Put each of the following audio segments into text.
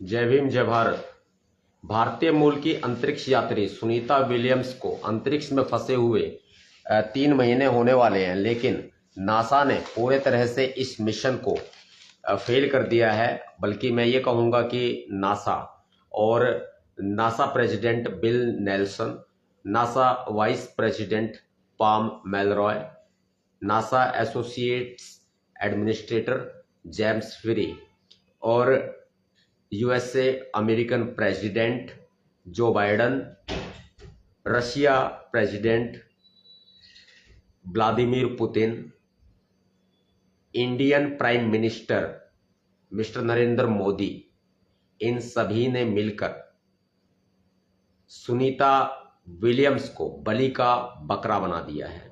जय भीम जय भारत। भारतीय मूल की अंतरिक्ष यात्री सुनीता विलियम्स को अंतरिक्ष में फंसे हुए 3 महीने होने वाले हैं, लेकिन नासा ने पूरे तरह से इस मिशन को फेल कर दिया है। बल्कि मैं ये कहूँगा कि NASA president Bill Nelson, NASA vice president Pam Melroy, NASA associates administrator James Free और USA American president Joe Biden, Russia president Vladimir Putin, Indian prime minister mister Narendra Modi, इन सभी ने मिलकर सुनीता विलियम्स को बलि का बकरा बना दिया है।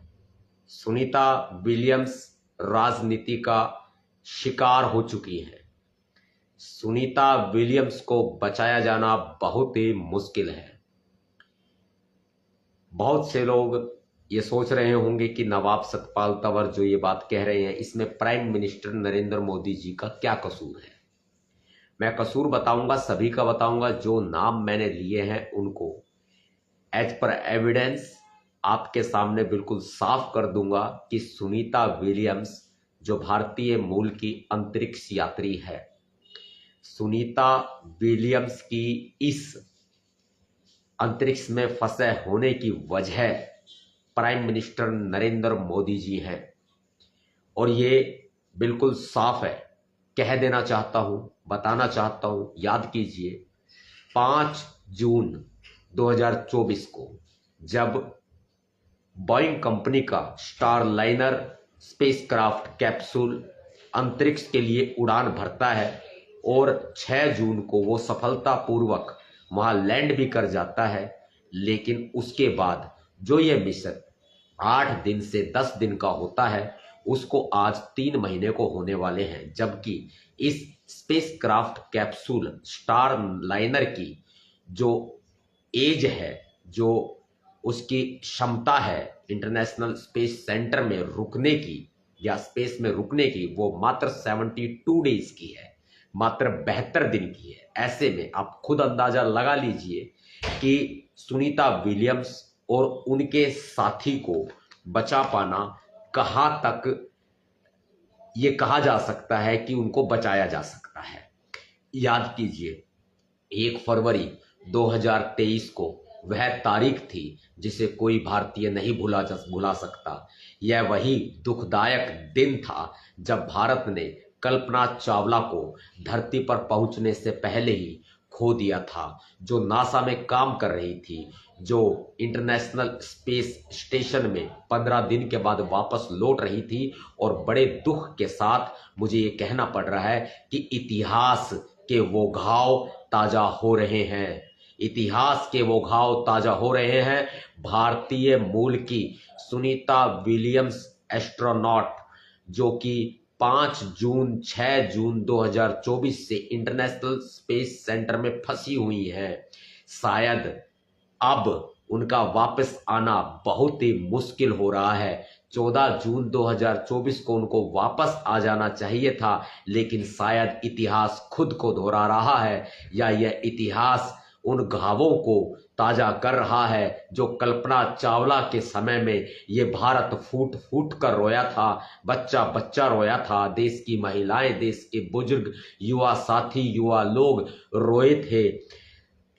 सुनीता विलियम्स राजनीति का शिकार हो चुकी है। सुनीता विलियम्स को बचाया जाना बहुत ही मुश्किल है। बहुत से लोग ये सोच रहे होंगे कि नवाब सतपाल तंवर जो ये बात कह रहे हैं, इसमें प्राइम मिनिस्टर नरेंद्र मोदी जी का क्या कसूर है। मैं कसूर बताऊंगा, सभी का बताऊंगा। जो नाम मैंने लिए हैं उनको एज पर एविडेंस आपके सामने बिल्कुल साफ कर दूंगा कि सुनीता विलियम्स जो भारतीय मूल की अंतरिक्ष यात्री है, सुनीता विलियम्स की इस अंतरिक्ष में फंसे होने की वजह प्राइम मिनिस्टर नरेंद्र मोदी जी हैं। और ये बिल्कुल साफ है। कह देना चाहता हूं, बताना चाहता हूं, याद कीजिए 5 जून 2024 को जब बोइंग कंपनी का स्टारलाइनर स्पेसक्राफ्ट कैप्सूल अंतरिक्ष के लिए उड़ान भरता है और 6 जून को वो सफलतापूर्वक वहां लैंड भी कर जाता है, लेकिन उसके बाद जो ये मिशन 8 दिन से 10 दिन का होता है, उसको आज 3 महीने को होने वाले हैं। जबकि इस स्पेसक्राफ्ट कैप्सूल स्टारलाइनर की जो एज है, जो उसकी क्षमता है इंटरनेशनल स्पेस सेंटर में रुकने की या स्पेस में रुकने की, वो मात्र 72 डेज की है, मात्र 72 दिन की है। ऐसे में आप खुद अंदाजा लगा लीजिए कि सुनीता विलियम्स और उनके साथी को बचा पाना कहां तक ये कहा जा सकता है कि उनको बचाया जा सकता है। याद कीजिए 1 फरवरी 2023 को वह तारीख थी जिसे कोई भारतीय नहीं भुला सकता। यह वही दुखदायक दिन था जब भारत ने कल्पना चावला को धरती पर पहुंचने से पहले ही खो दिया था, जो नासा में काम कर रही थी, जो इंटरनेशनल स्पेस स्टेशन में 15 दिन के बाद वापस लौट रही थी। और बड़े दुख के साथ मुझे ये कहना पड़ रहा है कि इतिहास के वो घाव ताजा हो रहे हैं। इतिहास के वो घाव ताजा हो रहे हैं। भारतीय मूल की सुनीता विलियम्स एस्ट्रोनॉट जो कि 5 जून 6 जून 2024 से इंटरनेशनल स्पेस सेंटर में फंसी हुई हैं, शायद अब उनका वापस आना बहुत ही मुश्किल हो रहा है। 14 जून 2024 को उनको वापस आ जाना चाहिए था, लेकिन शायद इतिहास खुद को दोहरा रहा है या यह इतिहास उन घावों को ताजा कर रहा है जो कल्पना चावला के समय में ये भारत फूट फूट कर रोया था, बच्चा बच्चा रोया था, देश की महिलाएं, देश के बुजुर्ग, युवा साथी, युवा लोग रोए थे।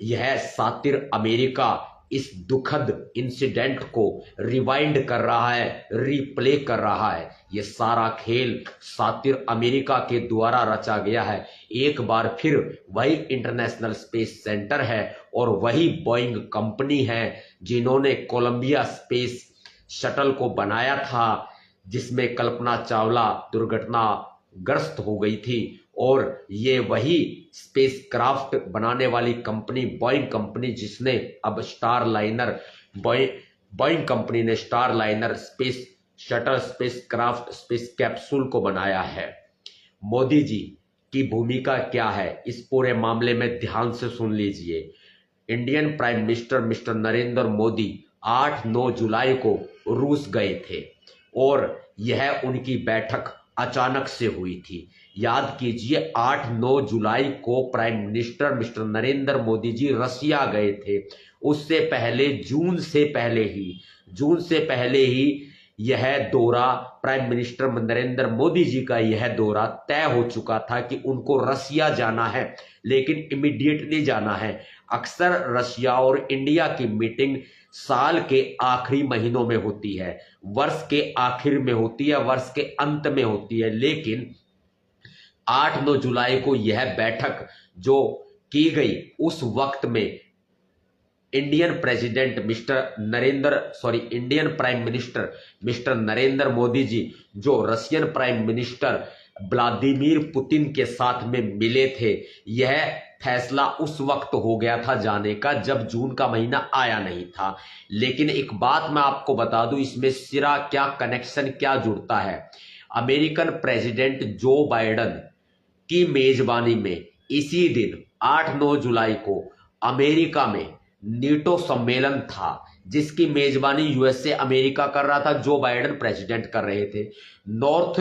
यह सातिर अमेरिका इस दुखद इंसिडेंट को रिवाइंड कर रहा है, रिप्ले कर रहा है। यह सारा खेल सातिर अमेरिका के द्वारा रचा गया है। एक बार फिर वही इंटरनेशनल स्पेस सेंटर है और वही बोइंग कंपनी है जिन्होंने कोलंबिया स्पेस शटल को बनाया था, जिसमें कल्पना चावला दुर्घटनाग्रस्त हो गई थी। और ये वही स्पेसक्राफ्ट बनाने वाली कंपनी बोइंग कंपनी जिसने अब स्टारलाइनर बोइंग कंपनी ने Starliner space shuttle spacecraft space capsule को बनाया है। मोदी जी की भूमिका क्या है इस पूरे मामले में ध्यान से सुन लीजिए। Indian prime minister mister Narendra Modi 8-9 जुलाई को रूस गए थे और यह उनकी बैठक अचानक से हुई थी। याद कीजिए 8-9 जुलाई को prime minister mister Narendra Modi ji Russia गए थे। उससे पहले जून से पहले ही यह दौरा, प्राइम मिनिस्टर नरेंद्र मोदी जी का यह दौरा तय हो चुका था कि उनको रसिया जाना है, लेकिन इमीडिएटली जाना है। अक्सर रशिया और इंडिया की मीटिंग साल के आखिरी महीनों में होती है, वर्ष के आखिर में होती है, वर्ष के अंत में होती है, लेकिन 8-9 जुलाई को यह बैठक जो की गई उस वक्त में Indian prime minister mister Narendra Modi ji जो Russian prime minister Vladimir Putin के साथ में मिले थे, यह फैसला उस वक्त हो गया था जाने का जब जून का महीना आया नहीं था। लेकिन एक बात मैं आपको बता दूं, इसमें सिरा क्या कनेक्शन क्या जुड़ता है। अमेरिकन प्रेसिडेंट जो बाइडेन की मेजबानी में इसी दिन 8-9 जुलाई को अमेरिका में नीटो सम्मेलन था, जिसकी मेजबानी यूएसए अमेरिका कर रहा था, जो बाइडेन प्रेसिडेंट कर रहे थे। नॉर्थ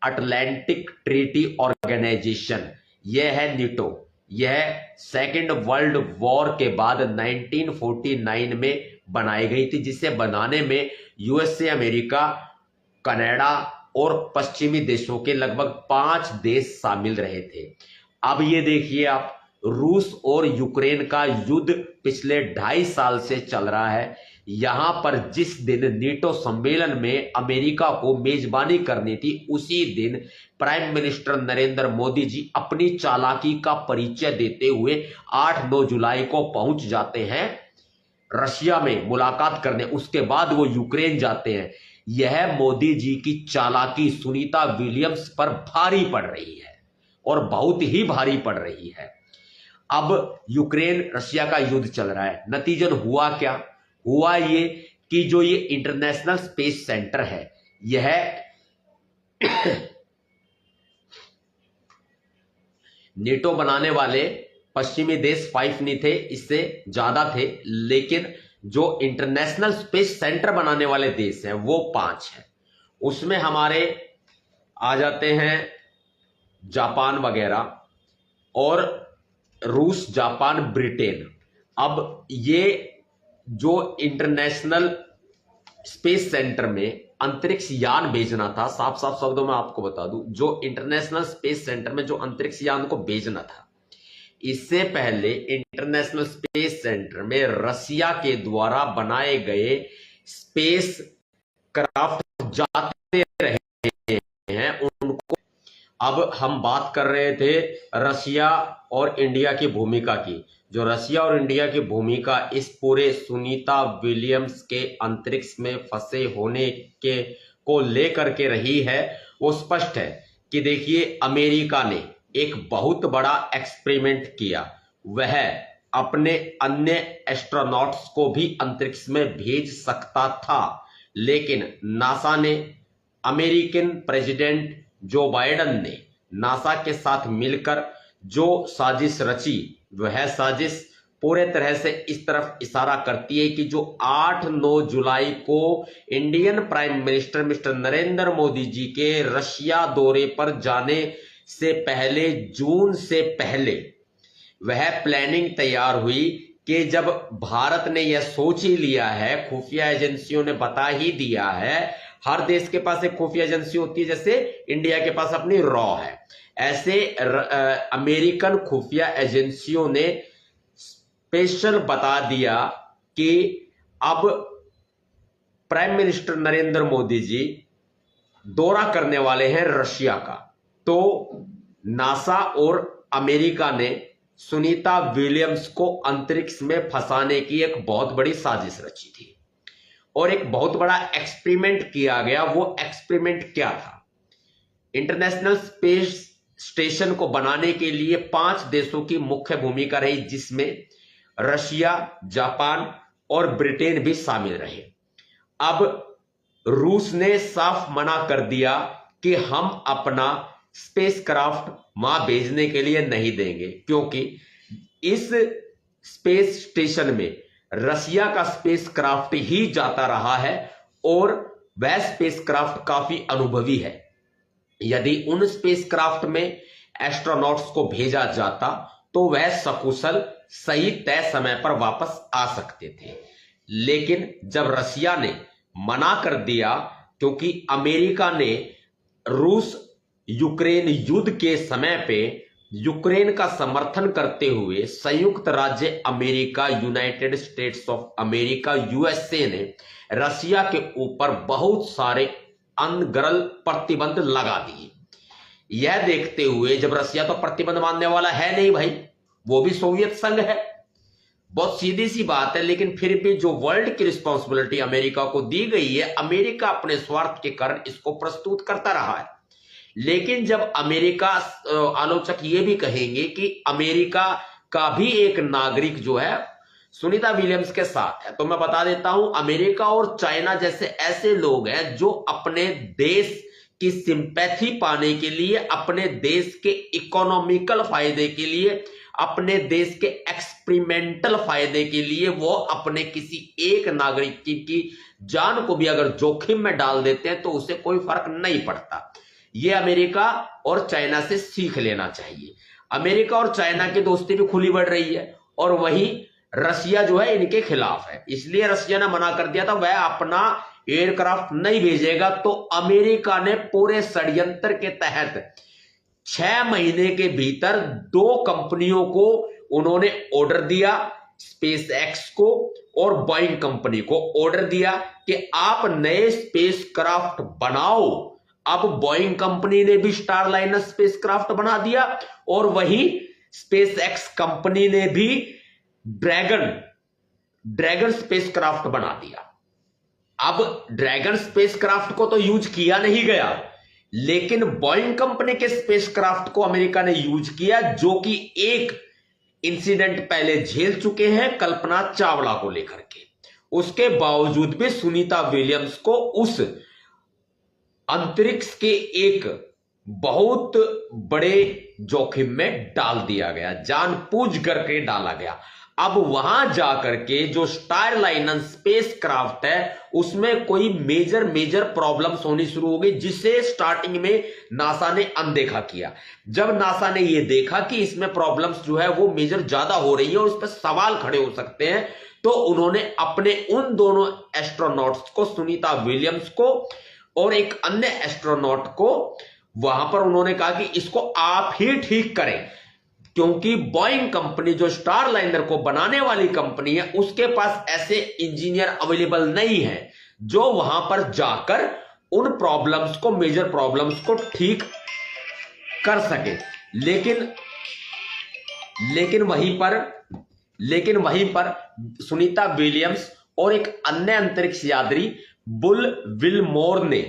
अटलांटिक ट्रीटी ऑर्गेनाइजेशन, यह है नीटो। यह सेकेंड वर्ल्ड वॉर के बाद 1949 में बनाई गई थी, जिसे बनाने में यूएसए, अमेरिका, कनाडा और पश्चिमी देशों के लगभग 5 देश शामिल रहे थे। अब ये देखिए आप, रूस और यूक्रेन का युद्ध पिछले 2.5 साल से चल रहा है। यहां पर जिस दिन नीटो सम्मेलन में अमेरिका को मेजबानी करनी थी, उसी दिन प्राइम मिनिस्टर नरेंद्र मोदी जी अपनी चालाकी का परिचय देते हुए 8-9 जुलाई को पहुंच जाते हैं रशिया में मुलाकात करने। उसके बाद वो यूक्रेन जाते हैं। यह मोदी जी की चालाकी सुनीता विलियम्स पर भारी पड़ रही है और बहुत ही भारी पड़ रही है। अब यूक्रेन रशिया का युद्ध चल रहा है। नतीजन हुआ क्या? हुआ ये कि जो ये इंटरनेशनल स्पेस सेंटर है, यह नेटो बनाने वाले पश्चिमी देश 5 नहीं थे, इससे ज्यादा थे, लेकिन जो इंटरनेशनल स्पेस सेंटर बनाने वाले देश हैं वो 5 हैं। उसमें हमारे आ जाते हैं जापान वगैरह, और रूस, जापान, ब्रिटेन। अब ये जो इंटरनेशनल स्पेस सेंटर में अंतरिक्ष यान भेजना था, साफ साफ शब्दों में आपको बता दूं, जो इंटरनेशनल स्पेस सेंटर में जो अंतरिक्ष यान को भेजना था, इससे पहले इंटरनेशनल स्पेस सेंटर में रशिया के द्वारा बनाए गए स्पेस क्राफ्ट जाते रहे हैं उनको। अब हम बात कर रहे थे रशिया और इंडिया की भूमिका की। जो रशिया और इंडिया की भूमिका इस पूरे सुनीता विलियम्स के अंतरिक्ष में फंसे होने के को लेकर के रही है, वो स्पष्ट है कि देखिए, अमेरिका ने एक बहुत बड़ा एक्सपेरिमेंट किया। वह अपने अन्य एस्ट्रोनॉट्स को भी अंतरिक्ष में भेज सकता था, लेकिन नासा ने, अमेरिकन प्रेसिडेंट जो बाइडेन ने नासा के साथ मिलकर जो साजिश रची, वह साजिश पूरे तरह से इस तरफ इशारा करती है कि जो 8-9 जुलाई को Indian prime minister mister Narendra Modi ji के रशिया दौरे पर जाने से पहले, जून से पहले, वह प्लानिंग तैयार हुई कि जब भारत ने यह सोच ही लिया है, खुफिया एजेंसियों ने बता ही दिया है, हर देश के पास एक खुफिया एजेंसी होती है, जैसे इंडिया के पास अपनी रॉ है, ऐसे अमेरिकन खुफिया एजेंसियों ने स्पेशल बता दिया कि अब प्राइम मिनिस्टर नरेंद्र मोदी जी दौरा करने वाले हैं रशिया का। तो नासा और अमेरिका ने सुनीता विलियम्स को अंतरिक्ष में फंसाने की एक बहुत बड़ी साजिश रची थी और एक बहुत बड़ा एक्सपेरिमेंट किया गया। वो एक्सपेरिमेंट क्या था? इंटरनेशनल स्पेस स्टेशन को बनाने के लिए 5 देशों की मुख्य भूमिका रही, जिसमें रशिया, जापान और ब्रिटेन भी शामिल रहे। अब रूस ने साफ मना कर दिया कि हम अपना स्पेसक्राफ्ट वहां भेजने के लिए नहीं देंगे, क्योंकि इस स्पेस स्टेशन में रशिया का स्पेसक्राफ्ट ही जाता रहा है और वह स्पेसक्राफ्ट काफी अनुभवी है। यदि उन स्पेसक्राफ्ट में एस्ट्रोनॉट्स को भेजा जाता तो वह सकुशल सही तय समय पर वापस आ सकते थे। लेकिन जब रसिया ने मना कर दिया, क्योंकि अमेरिका ने रूस यूक्रेन युद्ध के समय पे यूक्रेन का समर्थन करते हुए संयुक्त राज्य America, United states of America, USA ने रसिया के ऊपर बहुत सारे अनगरल प्रतिबंध लगा दिए। यह देखते हुए, जब रसिया तो प्रतिबंध मानने वाला है नहीं भाई, वो भी सोवियत संघ है, बहुत सीधी सी बात है, लेकिन फिर भी जो वर्ल्ड की रिस्पॉन्सिबिलिटी अमेरिका को दी गई है, अमेरिका अपने स्वार्थ के कारण इसको प्रस्तुत करता रहा है। लेकिन जब अमेरिका, आलोचक ये भी कहेंगे कि अमेरिका का भी एक नागरिक जो है सुनीता विलियम्स के साथ है, तो मैं बता देता हूं, अमेरिका और चाइना जैसे ऐसे लोग हैं जो अपने देश की सिंपैथी पाने के लिए, अपने देश के इकोनॉमिकल फायदे के लिए, अपने देश के एक्सपेरिमेंटल फायदे के लिए वो अपने किसी एक नागरिक की जान को भी अगर जोखिम में डाल देते हैं तो उसे कोई फर्क नहीं पड़ता। ये अमेरिका और चाइना से सीख लेना चाहिए। अमेरिका और चाइना की दोस्ती भी खुली बढ़ रही है और वही रसिया जो है इनके खिलाफ है, इसलिए रसिया ने मना कर दिया था वह अपना एयरक्राफ्ट नहीं भेजेगा। तो अमेरिका ने पूरे षड्यंत्र के तहत 6 महीने के भीतर 2 कंपनियों को उन्होंने ऑर्डर दिया, स्पेस एक्स को और बोइंग कंपनी को ऑर्डर दिया कि आप नए स्पेसक्राफ्ट बनाओ। अब बोइंग कंपनी ने भी स्टारलाइनर स्पेसक्राफ्ट बना दिया और वही स्पेस एक्स कंपनी ने भी ड्रैगन स्पेसक्राफ्ट बना दिया। अब ड्रैगन स्पेसक्राफ्ट को तो यूज किया नहीं गया, लेकिन बोइंग कंपनी के स्पेसक्राफ्ट को अमेरिका ने यूज किया, जो कि एक इंसिडेंट पहले झेल चुके हैं कल्पना चावला को लेकर के। उसके बावजूद भी सुनीता विलियम्स को उस अंतरिक्ष के एक बहुत बड़े जोखिम में डाल दिया गया, जानबूझ करके डाला गया। अब वहां जाकर के जो स्टारलाइनर स्पेसक्राफ्ट है उसमें कोई मेजर प्रॉब्लम्स होनी शुरू हो गई, जिसे स्टार्टिंग में नासा ने अनदेखा किया। जब नासा ने यह देखा कि इसमें प्रॉब्लम्स जो है वो मेजर ज्यादा हो रही है और उस पर सवाल खड़े हो सकते हैं, तो उन्होंने अपने उन दोनों एस्ट्रोनॉट्स को, सुनीता विलियम्स को और एक अन्य एस्ट्रोनॉट को, वहां पर उन्होंने कहा कि इसको आप ही ठीक करें, क्योंकि बोइंग कंपनी जो स्टारलाइनर को बनाने वाली कंपनी है उसके पास ऐसे इंजीनियर अवेलेबल नहीं है जो वहां पर जाकर उन प्रॉब्लम्स को, मेजर प्रॉब्लम्स को ठीक कर सके। लेकिन वहीं पर सुनीता विलियम्स और एक अन्य अंतरिक्ष यात्री बुल विलमोर ने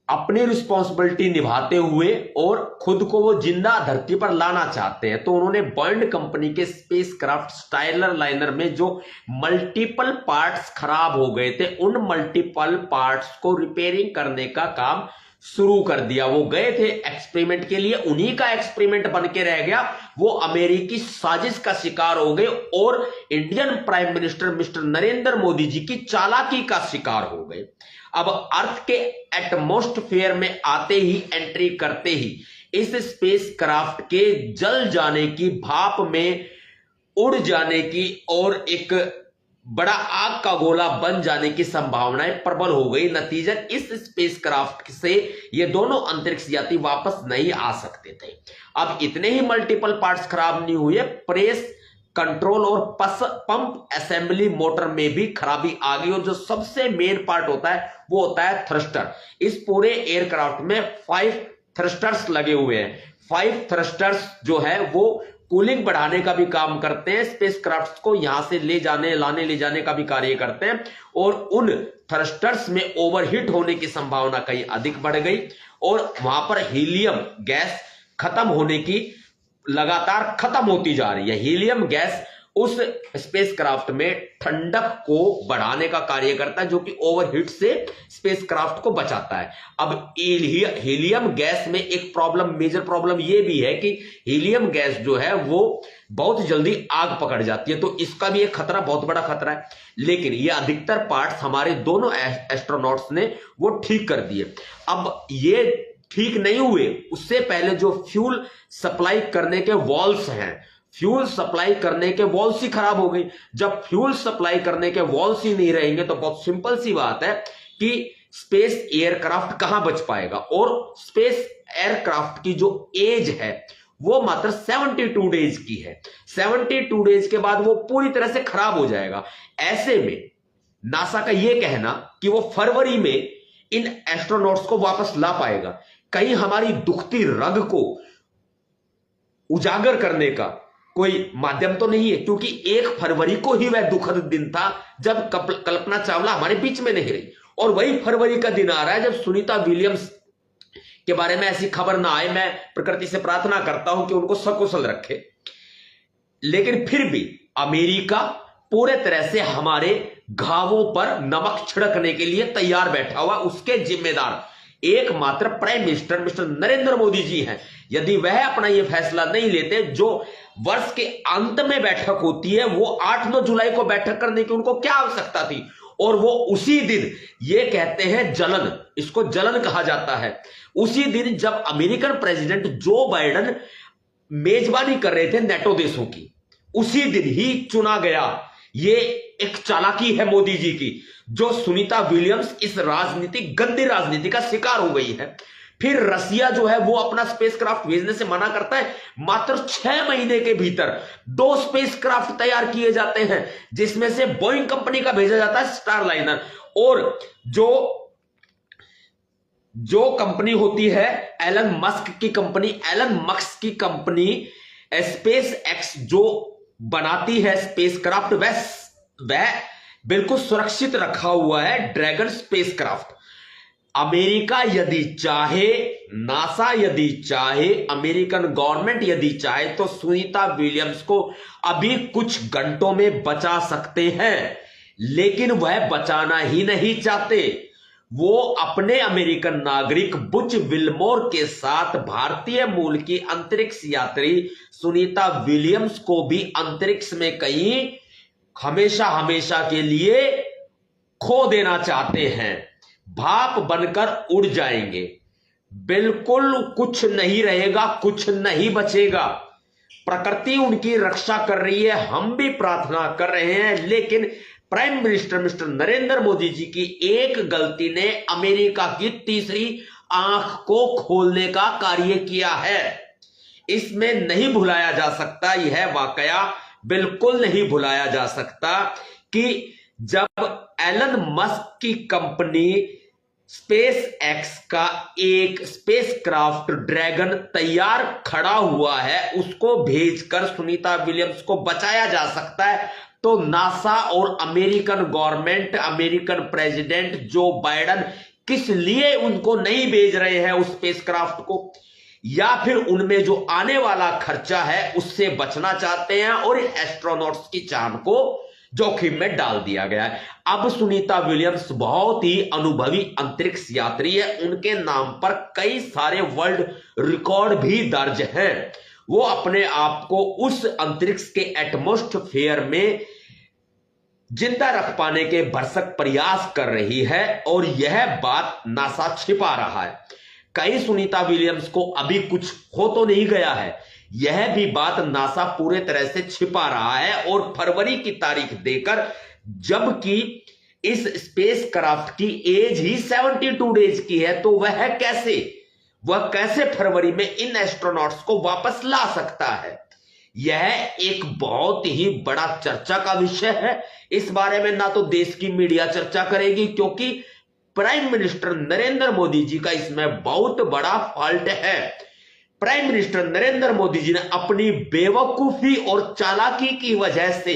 अपनी रिस्पॉन्सिबिलिटी निभाते हुए और खुद को वो जिंदा धरती पर लाना चाहते हैं, तो उन्होंने बोइंग कंपनी के स्पेसक्राफ्ट स्टारलाइनर में जो मल्टीपल पार्ट्स खराब हो गए थे, उन मल्टीपल पार्ट्स को रिपेयरिंग करने का काम शुरू कर दिया। वो गए थे एक्सपेरिमेंट के लिए, उन्हीं का एक्सपेरिमेंट बन के रह गया, वो अमेरिकी साजिश का शिकार हो गए और Indian prime minister mister Narendra Modi ji की चालाकी का शिकार हो गए। अब अर्थ के एटमॉस्फेयर में आते ही, एंट्री करते ही इस स्पेसक्राफ्ट के जल जाने की, भाप में उड़ जाने की और एक बड़ा आग का गोला बन जाने की संभावनाएं प्रबल हो गई। नतीजन इस स्पेसक्राफ्ट से ये दोनों अंतरिक्ष यात्री वापस नहीं आ सकते थे। अब इतने ही मल्टीपल पार्ट्स खराब नहीं हुए, प्रेस कंट्रोल और पंप असेंबली मोटर में भी खराबी आ गई और जो सबसे मेन पार्ट होता है वो होता है थ्रस्टर। इस पूरे एयरक्राफ्ट में 5 थ्रस्टर्स लगे हुए हैं। 5 थ्रस्टर्स जो है वो कूलिंग बढ़ाने का भी काम करते हैं, स्पेसक्राफ्ट को यहां से ले जाने का भी कार्य करते हैं और उन थ्रस्टर्स में ओवरहीट होने की संभावना कहीं अधिक बढ़ गई और वहां पर हीलियम गैस खत्म होने की, लगातार खत्म होती जा रही है। हीलियम गैस उस स्पेसक्राफ्ट में ठंडक को बढ़ाने का कार्य करता है, जो कि ओवरहीट से स्पेसक्राफ्ट को बचाता है। अब हीलियम गैस में एक प्रॉब्लम, मेजर प्रॉब्लम यह भी है कि हीलियम गैस जो है वो बहुत जल्दी आग पकड़ जाती है, तो इसका भी एक खतरा, बहुत बड़ा खतरा है। लेकिन ये अधिकतर पार्ट्स हमारे दोनों एस्ट्रोनॉट्स ने वो ठीक कर दिए। अब ये ठीक नहीं हुए, उससे पहले जो फ्यूल सप्लाई करने के वॉल्स हैं, फ्यूल सप्लाई करने के वॉल्स ही खराब हो गई। जब फ्यूल सप्लाई करने के वॉल्स ही नहीं रहेंगे तो बहुत सिंपल सी बात है कि स्पेस एयरक्राफ्ट कहां बच पाएगा। और स्पेस एयरक्राफ्ट की जो एज है वो मात्र 72 डेज की है। 72 डेज के बाद वो पूरी तरह से खराब हो जाएगा। ऐसे में नासा का यह कहना कि वो फरवरी में इन एस्ट्रोनॉट्स को वापस ला पाएगा, कहीं हमारी दुखती रग को उजागर करने का कोई माध्यम तो नहीं है, क्योंकि 1 फरवरी को ही वह दुखद दिन था जब कल्पना चावला हमारे बीच में नहीं रही। और वही फरवरी का दिन आ रहा है जब सुनीता विलियम्स के बारे में ऐसी खबर ना आए। मैं प्रकृति से प्रार्थना करता हूं कि उनको सकुशल रखे, लेकिन फिर भी अमेरिका पूरे तरह से हमारे घावों पर नमक छिड़कने के लिए तैयार बैठा हुआ। उसके जिम्मेदार एकमात्र prime minister mister Narendra Modi ji हैं। यदि वह अपना यह फैसला नहीं लेते, जो वर्ष के अंत में बैठक होती है, वो 8-9 जुलाई को बैठक करने की उनको क्या आवश्यकता थी, और वो उसी दिन ये कहते हैं जलन, इसको जलन कहा जाता है, उसी दिन जब अमेरिकन प्रेसिडेंट जो बाइडेन मेजबानी कर रहे थे नेटो देशों की, उसी दिन ही चुना गया। ये एक चालाकी है मोदी जी की, जो सुनीता विलियम्स इस राजनीतिक गंदी राजनीति का शिकार हो गई है। फिर रसिया जो है वो अपना स्पेसक्राफ्ट भेजने से मना करता है। मात्र 6 महीने के भीतर 2 स्पेसक्राफ्ट तैयार किए जाते हैं, जिसमें से बोइंग कंपनी का भेजा जाता है स्टारलाइनर, और जो कंपनी होती है एलन मस्क की कंपनी स्पेस एक्स जो बनाती है स्पेसक्राफ्ट, वह बिल्कुल सुरक्षित रखा हुआ है ड्रैगन स्पेसक्राफ्ट। अमेरिका यदि चाहे, नासा यदि चाहे, अमेरिकन गवर्नमेंट यदि चाहे तो सुनीता विलियम्स को अभी कुछ घंटों में बचा सकते हैं, लेकिन वह बचाना ही नहीं चाहते। वो अपने अमेरिकन नागरिक बुच विल्मोर के साथ भारतीय मूल की अंतरिक्ष यात्री सुनीता विलियम्स को भी अंतरिक्ष में कहीं हमेशा हमेशा के लिए खो देना चाहते हैं। भाप बनकर उड़ जाएंगे, बिल्कुल कुछ नहीं रहेगा, कुछ नहीं बचेगा। प्रकृति उनकी रक्षा कर रही है, हम भी प्रार्थना कर रहे हैं, लेकिन prime minister mister Narendra Modi ji की एक गलती ने अमेरिका की तीसरी आंख को खोलने का कार्य किया है। इसमें नहीं भुलाया जा सकता, यह वाकया बिल्कुल नहीं भुलाया जा सकता कि जब एलन मस्क की कंपनी स्पेस एक्स का एक स्पेसक्राफ्ट ड्रैगन तैयार खड़ा हुआ है, उसको भेजकर सुनीता विलियम्स को बचाया जा सकता है, तो नासा और American government, American president Joe Biden किस लिए उनको नहीं भेज रहे हैं उस स्पेसक्राफ्ट को, या फिर उनमें जो आने वाला खर्चा है उससे बचना चाहते हैं और एस्ट्रोनॉट्स की जान को जोखिम में डाल दिया गया है। अब सुनीता विलियम्स बहुत ही अनुभवी अंतरिक्ष यात्री है, उनके नाम पर कई सारे वर्ल्ड रिकॉर्ड भी दर्ज हैं। वो अपने आप को उस अंतरिक्ष के एटमॉस्फेयर में जिंदा रख पाने के भरसक प्रयास कर रही है, और यह बात नासा छिपा रहा है। कहीं सुनीता विलियम्स को अभी कुछ हो तो नहीं गया है, यह भी बात नासा पूरे तरह से छिपा रहा है। और फरवरी की तारीख देकर, जबकि इस स्पेसक्राफ्ट की एज ही 72 डेज की है, तो वह कैसे फरवरी में इन एस्ट्रोनॉट्स को वापस ला सकता है? यह एक बहुत ही बड़ा चर्चा का विषय है। इस बारे में ना तो देश की मीडिया चर्चा करेगी, क्योंकि प्राइम मिनिस्टर नरेंद्र मोदी जी का इसमें बहुत बड़ा फॉल्ट है। प्राइम मिनिस्टर नरेंद्र मोदी जी ने अपनी बेवकूफी और चालाकी की वजह से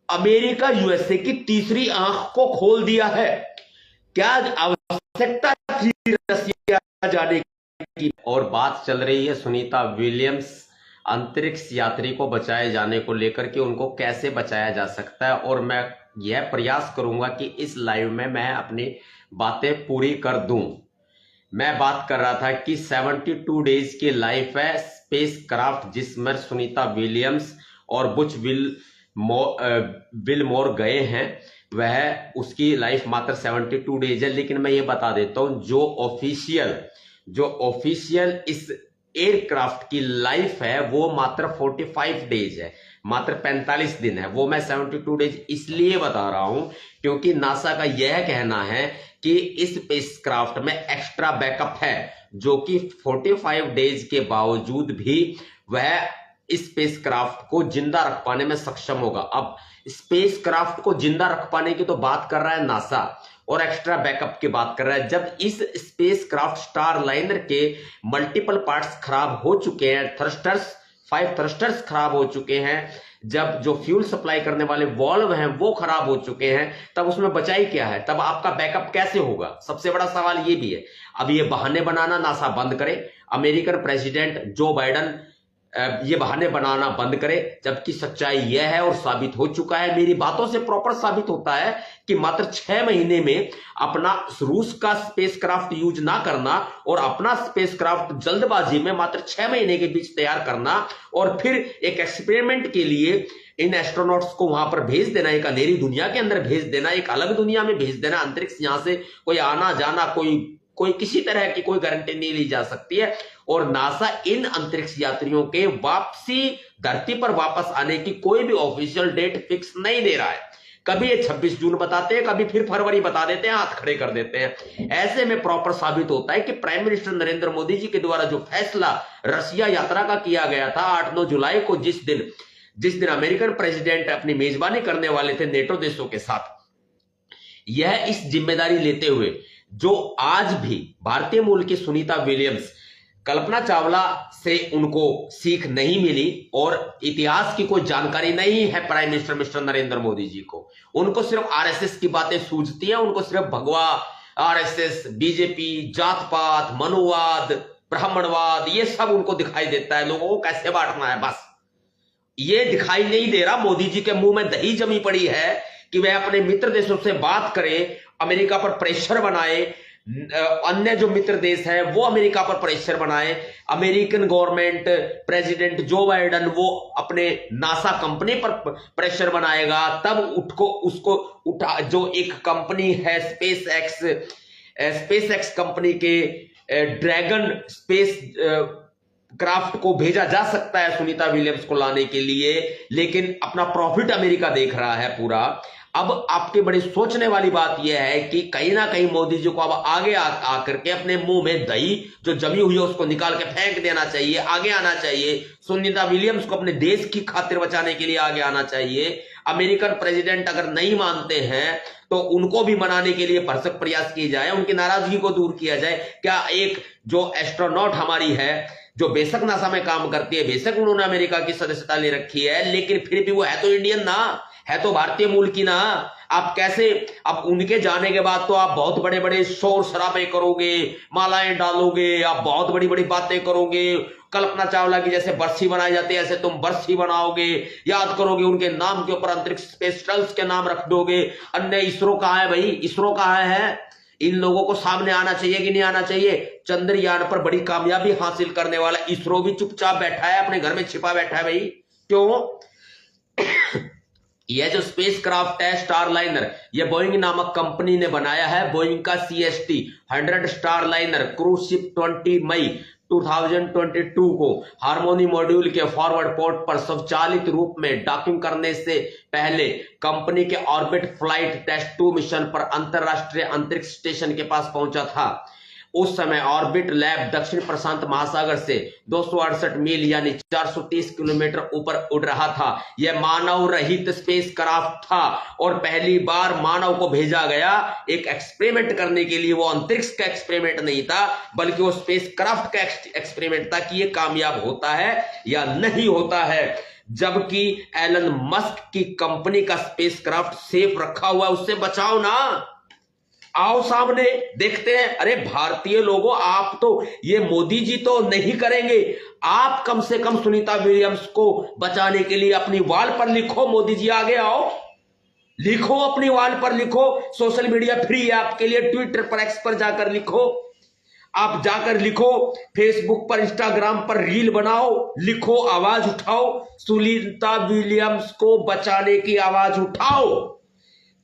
अमेरिका यूएसए की तीसरी आंख को खोल दिया है। क्या आवश्यकता थी रसिया जाने की? और बात चल रही है सुनीता विलियम्स अंतरिक्ष यात्री को बचाए जाने को लेकर कि उनको कैसे बचाया जा सकता है, और मैं यह प्रयास करूंगा कि इस लाइव में मैं अपनी बातें पूरी कर दूं। मैं बात कर रहा था कि 72 डेज की लाइफ है स्पेसक्राफ्ट जिसमें सुनीता विलियम्स और बुच विलमोर गए हैं, वह उसकी लाइफ मात्र 72 डेज है। लेकिन मैं ये बता देता हूं, जो ऑफिशियल जो ऑफिशियल इस एयरक्राफ्ट की लाइफ है वो मात्र 45 डेज है, मात्र 45 दिन है। वो मैं 72 डेज इसलिए बता रहा हूं क्योंकि नासा का यह कहना है कि इस स्पेसक्राफ्ट में एक्स्ट्रा बैकअप है, जो कि 45 डेज के बावजूद भी वह स्पेसक्राफ्ट को जिंदा रख पाने में सक्षम होगा। अब स्पेसक्राफ्ट को जिंदा रख पाने की तो बात कर रहा है नासा और एक्स्ट्रा बैकअप की बात कर रहा है। जब इस स्पेसक्राफ्ट स्टारलाइनर के मल्टीपल पार्ट्स खराब हो चुके हैं, थ्रस्टर्स 5 थ्रस्टर्स खराब हो चुके हैं, जब जो फ्यूल सप्लाई करने वाले वॉल्व हैं वो खराब हो चुके हैं, तब उसमें बचाई क्या है? तब आपका बैकअप कैसे होगा? सबसे बड़ा सवाल ये भी है। अब ये बहाने बनाना नासा बंद करे, अमेरिकन प्रेसिडेंट जो बाइडन ये बहाने बनाना बंद करे, जबकि सच्चाई यह है और साबित हो चुका है, मेरी बातों से प्रॉपर साबित होता है कि मात्र 6 महीने में अपना रूस का स्पेसक्राफ्ट यूज ना करना और अपना स्पेसक्राफ्ट जल्दबाजी में मात्र 6 महीने के बीच तैयार करना और फिर एक एक्सपेरिमेंट के लिए इन एस्ट्रोनॉट्स को वहां पर भेज देना, एक अंधेरी दुनिया के अंदर भेज देना, एक अलग दुनिया में भेज देना, अंतरिक्ष यहां से कोई आना जाना कोई किसी तरह की कोई गारंटी नहीं ली जा सकती है। और नासा इन अंतरिक्ष यात्रियों के वापसी धरती पर वापस आने की कोई भी ऑफिशियल डेट फिक्स नहीं दे रहा है। कभी ये 26 जून बताते हैं, कभी फिर फरवरी बता देते हैं, हाथ खड़े कर देते हैं। ऐसे में प्रॉपर साबित होता है कि प्राइम मिनिस्टर नरेंद्र मोदी जी के द्वारा जो फैसला रसिया यात्रा का किया गया था 8-9 जुलाई को, जिस दिन अमेरिकन प्रेसिडेंट अपनी मेजबानी करने वाले थे नेटो देशों के साथ, यह इस जिम्मेदारी लेते हुए जो आज भी भारतीय मूल की सुनीता विलियम्स, कल्पना चावला से उनको सीख नहीं मिली और इतिहास की कोई जानकारी नहीं है prime minister mister Narendra Modi ji को। उनको सिर्फ आरएसएस की बातें सूझती हैं, उनको सिर्फ भगवा, आरएसएस, बीजेपी, जात पात, मनुवाद, ब्राह्मणवाद, ये सब उनको दिखाई देता है। लोगों को कैसे बांटना है, बस ये दिखाई नहीं दे रहा। मोदी जी के मुंह में दही जमी पड़ी है कि वह अपने मित्र देशों से बात करें, अमेरिका पर प्रेशर बनाए, अन्य जो मित्र देश है वो अमेरिका पर प्रेशर बनाए, American government president Joe Biden वो अपने नासा कंपनी पर प्रेशर बनाएगा, तब उसको उठा जो एक कंपनी है स्पेस एक्स कंपनी के ड्रैगन स्पेस क्राफ्ट को भेजा जा सकता है सुनीता विलियम्स को लाने के लिए, लेकिन अपना प्रॉफिट अमेरिका देख रहा है पूरा। अब आपके बड़ी सोचने वाली बात यह है कि कहीं ना कहीं मोदी जी को अब आगे आकर के अपने मुंह में दही जो जमी हुई है उसको निकाल के फेंक देना चाहिए, आगे आना चाहिए। सुनीता विलियम्स को अपने देश की खातिर बचाने के लिए आगे आना चाहिए। अमेरिकन प्रेसिडेंट अगर नहीं मानते हैं तो उनको भी मनाने के लिए भरसक प्रयास किए जाए, उनकी नाराजगी को दूर किया जाए। क्या एक जो एस्ट्रोनॉट हमारी है, जो बेशक नासा में काम करती है, बेशक उन्होंने अमेरिका की सदस्यता ले रखी है, लेकिन फिर भी वो है तो इंडियन ना, है तो भारतीय मूल की ना। आप कैसे, अब उनके जाने के बाद तो आप बहुत बड़े बड़े शोर शराबे करोगे, मालाएं डालोगे, आप बहुत बड़ी बड़ी बातें करोगे, कल्पना चावला की जैसे बरसी बनाई जाती है ऐसे तुम बरसी बनाओगे, याद करोगे, उनके नाम के ऊपर अंतरिक्ष स्पेस शटल्स के नाम रख दोगे। अन्य इसरो कहां है भाई, इसरो कहां है? इन लोगों को सामने आना चाहिए कि नहीं आना चाहिए? चंद्रयान पर बड़ी कामयाबी हासिल करने वाला इसरो भी चुपचाप बैठा है, अपने घर में छिपा बैठा है भाई। क्यों? यह जो स्पेस क्राफ्ट है स्टारलाइनर, यह बोइंग नामक कंपनी ने बनाया है। बोइंग का CST 100 स्टारलाइनर क्रूज शिप 20 मई 2022 को हार्मोनी मॉड्यूल के फॉरवर्ड पोर्ट पर स्वचालित रूप में डॉकिंग करने से पहले कंपनी के ऑर्बिट फ्लाइट टेस्ट 2 मिशन पर अंतरराष्ट्रीय अंतरिक्ष स्टेशन के पास पहुंचा था। उस समय ऑर्बिट लैब दक्षिण प्रशांत महासागर से 268 मील यानी 430 किलोमीटर ऊपर उड़ रहा था। यह मानव रहित स्पेस क्राफ्ट था और पहली बार मानव को भेजा गया एक एक्सपेरिमेंट करने के लिए। वो अंतरिक्ष का एक्सपेरिमेंट नहीं था, बल्कि वो स्पेस क्राफ्ट का एक्सपेरिमेंट था कि ये कामयाब होता है या नहीं होता है। जबकि एलन मस्क की कंपनी का स्पेस क्राफ्ट सेफ रखा हुआ है, उससे बचाओ ना। आओ सामने देखते हैं। अरे भारतीय लोगों, आप तो ये मोदी जी तो नहीं करेंगे, आप कम से कम सुनीता विलियम्स को बचाने के लिए अपनी वॉल पर लिखो। मोदी जी आगे आओ, लिखो, अपनी वॉल पर लिखो। सोशल मीडिया फ्री है आपके लिए, ट्विटर पर, एक्स पर जाकर लिखो, आप जाकर लिखो, फेसबुक पर, इंस्टाग्राम पर रील बनाओ, लिखो, आवाज उठाओ, सुनीता विलियम्स को बचाने की आवाज उठाओ।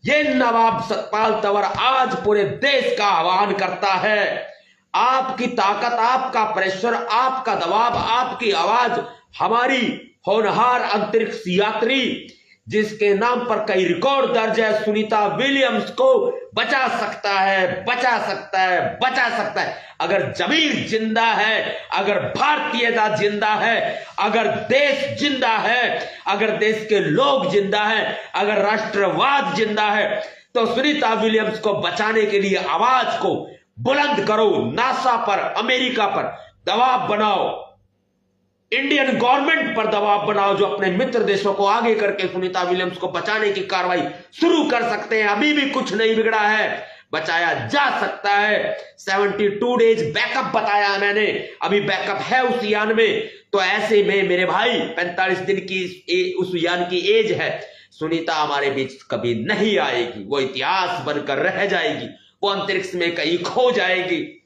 ये नवाब सतपाल तंवर आज पूरे देश का आह्वान करता है। आपकी ताकत, आपका प्रेशर, आपका दबाव, आपकी आवाज हमारी होनहार अंतरिक्ष यात्री जिसके नाम पर कई रिकॉर्ड दर्ज है, सुनीता विलियम्स को बचा सकता है, बचा सकता है, बचा सकता है। अगर जमीर जिंदा है, अगर भारतीयता जिंदा है, अगर देश जिंदा है, अगर देश के लोग जिंदा है, अगर राष्ट्रवाद जिंदा है, तो सुनीता विलियम्स को बचाने के लिए आवाज को बुलंद करो। नासा पर, अमेरिका पर दबाव बनाओ, इंडियन गवर्नमेंट पर दबाव बनाओ, जो अपने मित्र देशों को आगे करके सुनीता विलियम्स को बचाने की कार्रवाई शुरू कर सकते हैं। अभी भी कुछ नहीं बिगड़ा है, बचाया जा सकता है। 72 डेज बैकअप बताया मैंने, अभी बैकअप है उस यान में। तो ऐसे में मेरे भाई 45 दिन की उस यान की एज है। सुनीता हमारे बीच कभी नहीं आएगी, वो इतिहास बनकर रह जाएगी, वो अंतरिक्ष में कहीं खो जाएगी,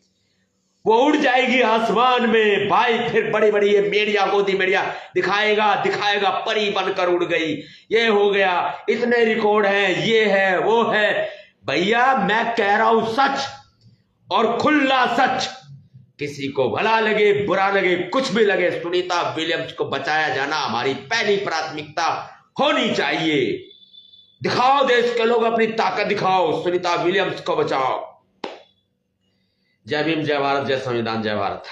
वो उड़ जाएगी आसमान में भाई। फिर बड़ी बड़ी ये मीडिया, गोदी मीडिया दिखाएगा दिखाएगा परी बनकर उड़ गई, ये हो गया, इतने रिकॉर्ड हैं, ये है वो है। भैया मैं कह रहा हूं सच और खुला सच, किसी को भला लगे बुरा लगे कुछ भी लगे, सुनीता विलियम्स को बचाया जाना हमारी पहली प्राथमिकता होनी चाहिए। दिखाओ देश के लोग, अपनी ताकत दिखाओ, सुनीता विलियम्स को बचाओ। जय भीम, जय भारत, जय संविधान, जय भारत।